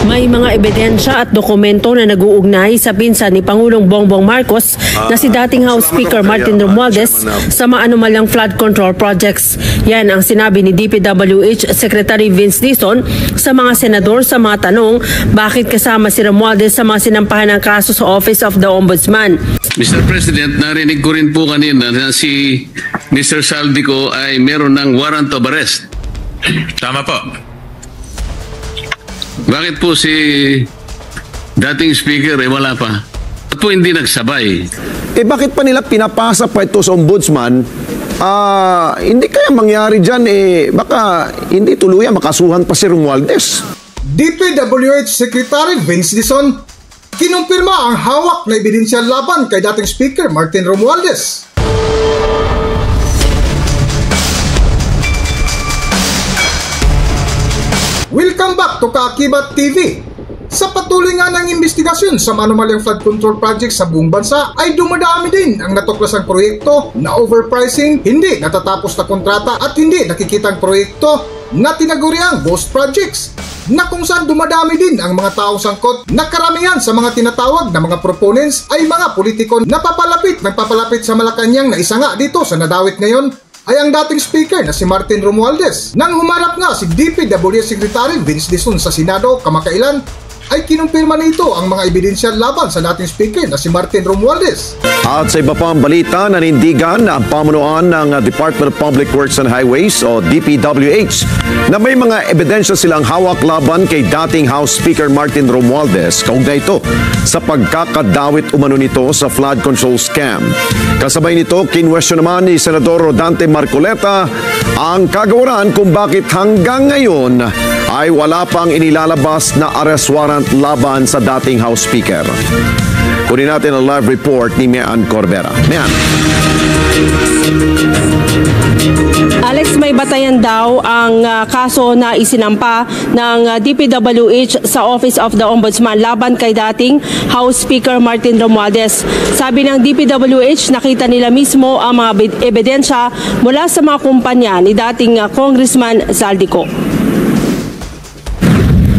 May mga ebidensya at dokumento na nag-uugnay sa pinsan ni Pangulong Bongbong Marcos na si dating House Speaker Martin Romualdez sa maanumalyang flood control projects. Yan ang sinabi ni DPWH Secretary Vince Dizon sa mga senador sa mga tanong bakit kasama si Romualdez sa mga sinampahan ng kaso sa Office of the Ombudsman. Mr. President, narinig ko rin po kanina na si Mr. Saldico ay meron ng warrant of arrest. Tama po. Bakit po si dating speaker wala pa? Bakit po hindi nagsabay? Bakit pa nila pinapasa pa ito sa ombudsman? Hindi kaya mangyari dyan, baka hindi tuluyan makasuhan pa si Romualdez. DPWH Secretary Vince Dizon kinumpirma ang hawak na ebidensya laban kay dating Speaker Martin Romualdez. Welcome back to Kaakibat TV. Sa patuloy nga ng investigasyon sa maanumalyang flood control project sa buong bansa ay dumadami din ang natuklasang proyekto na overpricing, hindi natatapos na kontrata at hindi nakikitang proyekto na tinaguriang ghost projects, na kung saan dumadami din ang mga taong sangkot na karamihan sa mga tinatawag na mga proponents ay mga politiko na nagpapalapit sa Malacanang, na isa nga dito sa nadawit ngayon ay ang dating speaker na si Martin Romualdez. Nang humarap nga si DPWH Secretary Vince Dizon sa Senado kamakailan, ay kinumpirma nito ang mga ebidensya laban sa dating speaker na si Martin Romualdez. At sa iba pang balita, nanindigan ang pamunuan ng Department of Public Works and Highways o DPWH na may mga ebidensya silang hawak laban kay dating House Speaker Martin Romualdez kaugnay ito sa pagkakadawit umano nito sa flood control scam. Kasabay nito, kinwestiyon naman ni Senador Rodante Marcoleta ang kagawaran kung bakit hanggang ngayon ay wala pang inilalabas na arrest warrant laban sa dating House Speaker. Kunin natin ang live report ni Mian Corbera. Mian. Alex, may batayan daw ang kaso na isinampa ng DPWH sa Office of the Ombudsman laban kay dating House Speaker Martin Romualdez. Sabi ng DPWH, nakita nila mismo ang mga ebidensya mula sa mga kumpanya ni dating Congressman Saldico.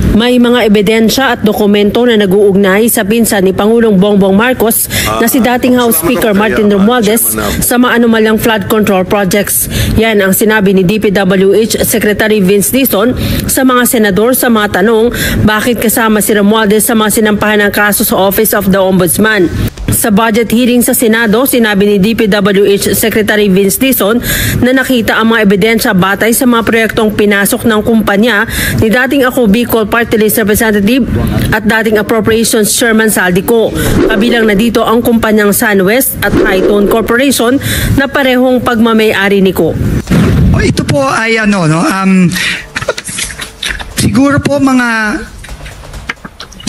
May mga ebidensya at dokumento na nag-uugnay sa pinsan ni Pangulong Bongbong Marcos na si dating House Speaker Martin Romualdez sa maanumalyang flood control projects. Yan ang sinabi ni DPWH Secretary Vince Dizon sa mga senador sa mga tanong bakit kasama si Romualdez sa mga sinampahan ng kaso sa Office of the Ombudsman. Sa budget hearing sa Senado, sinabi ni DPWH Secretary Vince Dizon na nakita ang mga ebidensya batay sa mga proyektong pinasok ng kumpanya ni dating Ako Bicol Party List Representative at dating Appropriations Chairman Saldico. Kabilang na dito ang kumpanyang SunWest at Hightone Corporation na parehong pagmamay-ari ni Ko. Ito po ay siguro po mga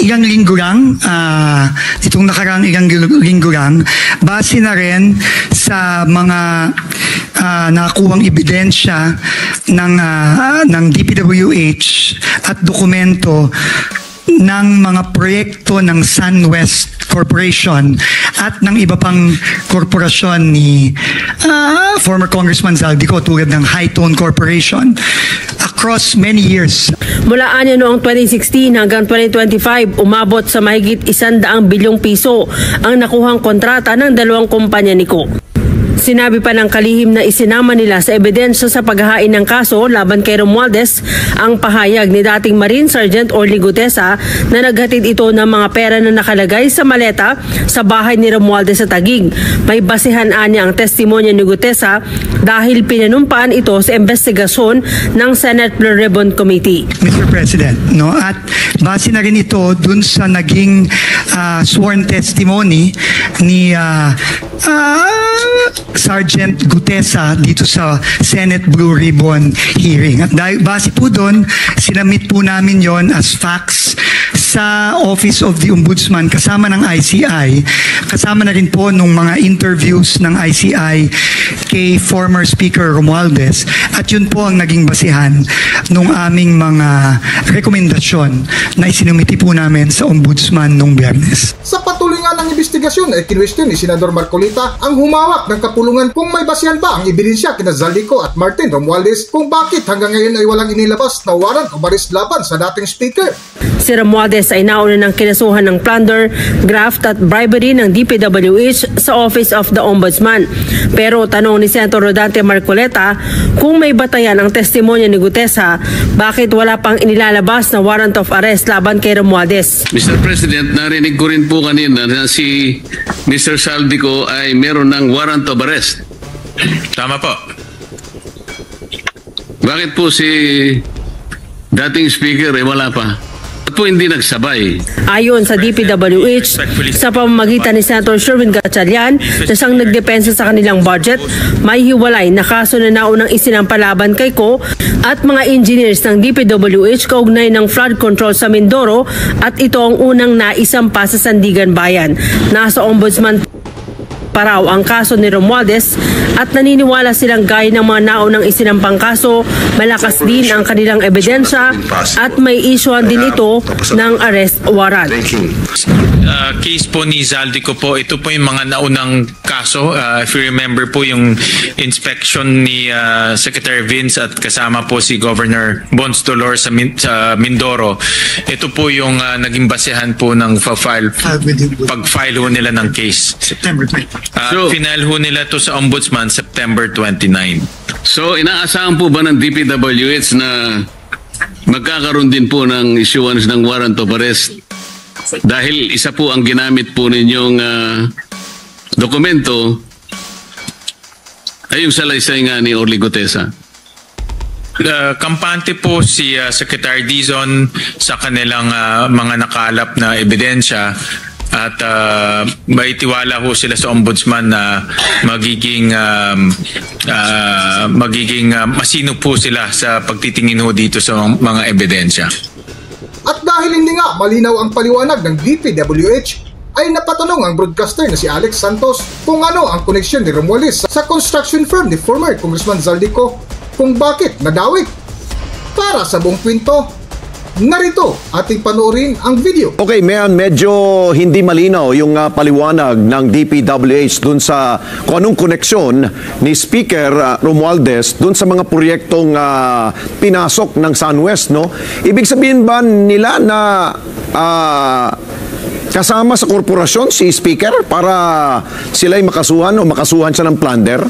ilang linggo lang, itong nakarang ilang linggo lang, base na rin sa mga nakuhang ebidensya ng DPWH at dokumento ng mga proyekto ng SunWest Corporation at ng iba pang korporasyon ni former Congressman Saldico tulad ng Hightone Corporation across many years. Mula noong 2016 hanggang 2025, umabot sa mahigit 100 bilyong piso ang nakuhang kontrata ng dalawang kumpanya ni Ko. Sinabi pa ng kalihim na isinama nila sa ebidensya sa paghahain ng kaso laban kay Romualdez ang pahayag ni dating Marine Sergeant Orly Gutesa na naghatid ito ng mga pera na nakalagay sa maleta sa bahay ni Romualdez sa Taguig. May basehan niya ang testimonya ni Gutesa dahil pinanumpaan ito sa investigasyon ng Senate Blue Ribbon Committee. Mr. President, at base na rin ito dun sa naging sworn testimony ni Sergeant Gutesa dito sa Senate Blue Ribbon hearing. At base po doon, sinamit po namin yon as facts sa Office of the Ombudsman kasama ng ICI. Kasama na rin po nung mga interviews ng ICI kay former Speaker Romualdez. At yun po ang naging basihan nung aming mga rekomendasyon na isinumiti po namin sa Ombudsman nung Biyernes. Sa patuloy nga ng investigasyon ay kinwestiyon ni Senador Marcolita ang humawak ng kapulungan kung may basihan ba ang ebidensya kina Zaldico at Martin Romualdez kung bakit hanggang ngayon ay walang inilabas na warrant o arrest laban sa dating speaker. Si Romualdez ay nauna ng kinasuhan ng plunder, graft at bribery ng DPWH sa Office of the Ombudsman. Pero tanong ni Senator Rodante Marcoleta, kung may batayan ang testimonya ni Gutesa, bakit wala pang inilalabas na warrant of arrest laban kay Romualdez? Mr. President, narinig ko rin po kanina na si Mr. Saldico ay meron ng warrant of arrest. Tama po. Bakit po si dating speaker ay wala pa? Ba't po hindi nagsabay? Ayon sa DPWH, sa pamamagitan ni Senator Sherwin Gatchalian na siyang nagdepensa sa kanilang budget, may hiwalay na kaso na naunang isinampalaban kay Ko at mga engineers ng DPWH kaugnay ng flood control sa Mindoro at ito ang unang naisampa sa Sandigan Bayan. Nasa Ombudsman paraw ang kaso ni Romualdez at naniniwala silang gaya ng mga naunang isinampang kaso, malakas din ang kanilang ebidensya at may isyuhan din ito ng arrest warrant. Case po ni Zaldico po, ito po yung mga naunang kaso. If you remember po yung inspection ni Secretary Vince at kasama po si Governor Bons Dolor sa Mindoro. Ito po yung naging basehan po ng pag-file ho nila ng case. September 20. Final ho nila to sa Ombudsman September 29. So inaasahan po ba ng DPWH na magkakaroon din po ng issuance ng warrant of arrest? Dahil isa po ang ginamit po ninyong dokumento ay yung salaysay nga ni Orly Gutesa. Kampante po si Secretary Dizon sa kanilang mga nakalap na ebidensya at may tiwala ho sila sa Ombudsman na magiging masino po sila sa pagtitingin ho dito sa mga ebidensya. At dahil hindi nga malinaw ang paliwanag ng DPWH, ay napatanong ang broadcaster na si Alex Santos kung ano ang koneksyon ni Romualdez sa construction firm ni former Congressman Zaldico, kung bakit nadawit. Para sa buong kwento, narito ating panoorin ang video. Okay, medyo hindi malinaw yung paliwanag ng DPWH dun sa kung anong koneksyon ni Speaker Romualdez dun sa mga proyektong pinasok ng SunWest, no? Ibig sabihin ba nila na kasama sa korporasyon si Speaker para sila'y makasuhan o makasuhan siya ng plunder?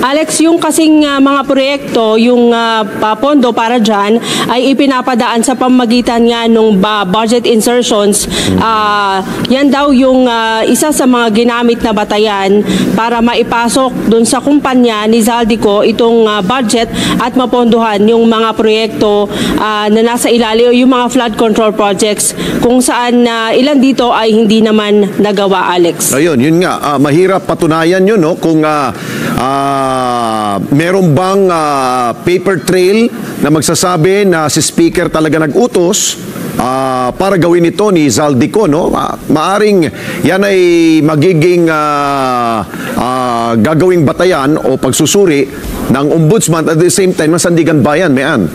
Alex, yung kasing mga proyekto, yung pondo para dyan ay ipinapadaan sa pamamagitan nga ng budget insertions. Yan daw yung isa sa mga ginamit na batayan para maipasok dun sa kumpanya ni Zaldico itong budget at mapondohan yung mga proyekto na nasa ilalim o yung mga flood control projects kung saan ilan dito ay hindi naman nagawa, Alex. Ayun, yun nga. Mahirap patunayan yun, no? Kung meron bang paper trail na magsasabi na si Speaker talaga nag-utos para gawin ito ni Zaldico, no? Maaring yan ay magiging gagawing batayan o pagsusuri ng Ombudsman at the same time ng Sandigan Bayan, Mayan.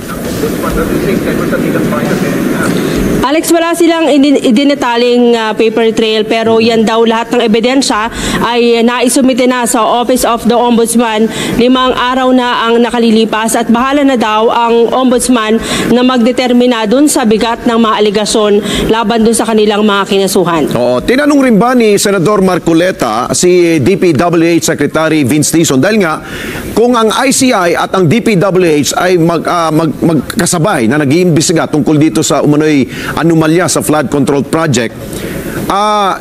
Alex, wala silang idinetaling paper trail pero yan daw lahat ng ebidensya ay naisumite na sa Office of the Ombudsman. 5 araw na ang nakalilipas at bahala na daw ang Ombudsman na magdetermina dun sa bigat ng mga aligasyon laban dun sa kanilang mga kinasuhan. Oo, tinanong rin ba ni Senador Marcoleta si DPWH Secretary Vince Dizon dahil nga kung ang ICI at ang DPWH ay magkasabay na nag-iimbestiga tungkol dito sa umano'y anomalya sa flood control project,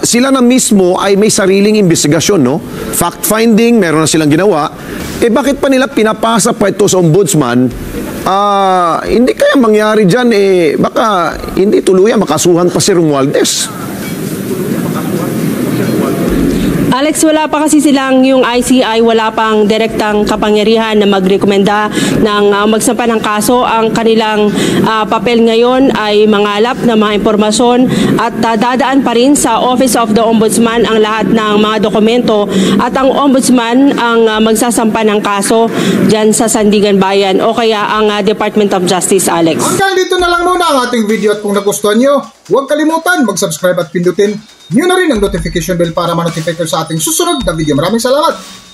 sila na mismo ay may sariling investigasyon, no? Fact-finding, meron na silang ginawa. Bakit pa nila pinapasa pa ito sa Ombudsman? Hindi kaya mangyari dyan, baka hindi tuluyan makasuhan pa si Romualdez. Alex, wala pa kasi silang yung ICI, wala pang direktang kapangyarihan na magrekomenda ng magsampa ng kaso. Ang kanilang papel ngayon ay mangalap ng mga impormasyon at dadaan pa rin sa Office of the Ombudsman ang lahat ng mga dokumento at ang Ombudsman ang magsasampa ng kaso dyan sa Sandigan Bayan o kaya ang Department of Justice, Alex. Hanggang dito na lang muna ang ating video at kung nagustuhan nyo, huwag kalimutan mag-subscribe at pindutin nyo na rin ang notification bell para ma-notify kayo sa ating susunod na video. Maraming salamat!